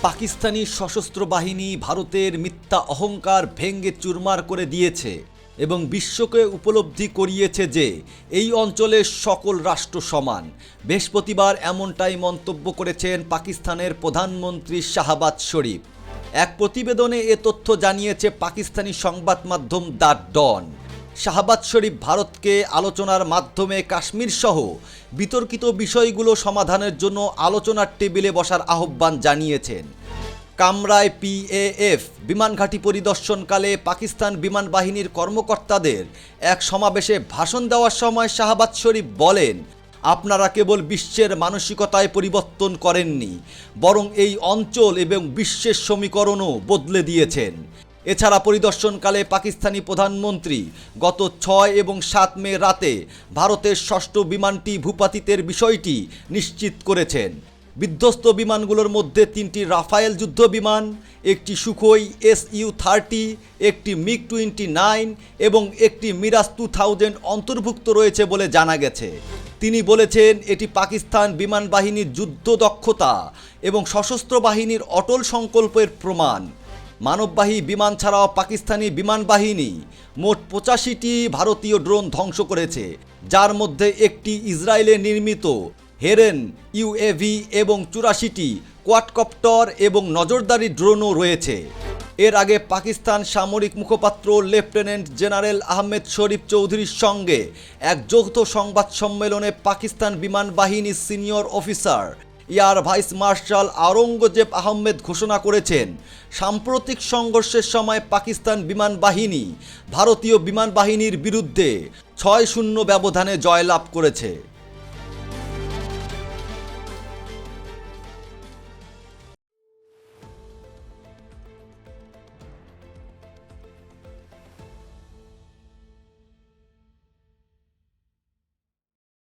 পাকিস্তানি সশস্ত্র বাহিনী ভারতের মিথ্যা অহংকার ভেঙে চুরমার করে দিয়েছে এবং বিশ্বকে উপলব্ধি করিয়েছে যে এই অঞ্চলের সকল রাষ্ট্র সমান। বৃহস্পতিবার এমনটাই মন্তব্য করেছেন পাকিস্তানের প্রধানমন্ত্রী শাহবাজ শরীফ। এক প্রতিবেদনে এ তথ্য জানিয়েছে পাকিস্তানি সংবাদ মাধ্যম দ্য ডন। শাহবাজ শরীফ ভারতকে আলোচনার মাধ্যমে কাশ্মীর সহ বিতর্কিত বিষয়গুলো সমাধানের জন্য আলোচনার টেবিলে বসার আহ্বান জানিয়েছেন। কামরায় PAF বিমান ঘাঁটি পরিদর্শনকালে পাকিস্তান বিমান বাহিনীর কর্মকর্তাদের এক সমাবেশে ভাষণ দেওয়ার সময় শাহবাজ শরীফ বলেন, আপনারা কেবল বিশ্বের মানসিকতায় পরিবর্তন করেননি, বরং এই অঞ্চল এবং বিশ্বের সমীকরণও বদলে দিয়েছেন। এছাড়া পরিদর্শনকালে পাকিস্তানি প্রধানমন্ত্রী গত 6 এবং 7 মে রাতে ভারতের ষষ্ঠ বিমানটি ভূপাতিতের বিষয়টি নিশ্চিত করেছেন। বিধ্বস্ত বিমানগুলোর মধ্যে 3টি রাফায়েল যুদ্ধ বিমান, একটি সুখোই Su-30, একটি MiG-29 এবং একটি মিরাজ 2000 অন্তর্ভুক্ত রয়েছে বলে জানা গেছে। তিনি বলেছেন, এটি পাকিস্তান বিমান বাহিনীর যুদ্ধ দক্ষতা এবং সশস্ত্র বাহিনীর অটল সংকল্পের প্রমাণ। মানববাহী বিমান ছাড়াও পাকিস্তানি বিমান বাহিনী মোট 85টি ভারতীয় ড্রোন ধ্বংস করেছে, যার মধ্যে একটি ইসরায়েলে নির্মিত হেরেন UAV এবং 84টি কোয়াডকপ্টার এবং নজরদারি ড্রোনও রয়েছে। এর আগে পাকিস্তান সামরিক মুখপাত্র লেফটেন্যান্ট জেনারেল আহমেদ শরীফ চৌধুরীর সঙ্গে এক যৌথ সংবাদ সম্মেলনে পাকিস্তান বিমান বাহিনীর senior officer air vice marshal Aurangzeb Ahmed ঘোষণা করেছেন, সাম্প্রতিক সংঘর্ষের সময় পাকিস্তান বিমান বাহিনী ভারতীয় বিমান বাহিনীর বিরুদ্ধে 6-0 ব্যবধানে জয়লাভ করেছে।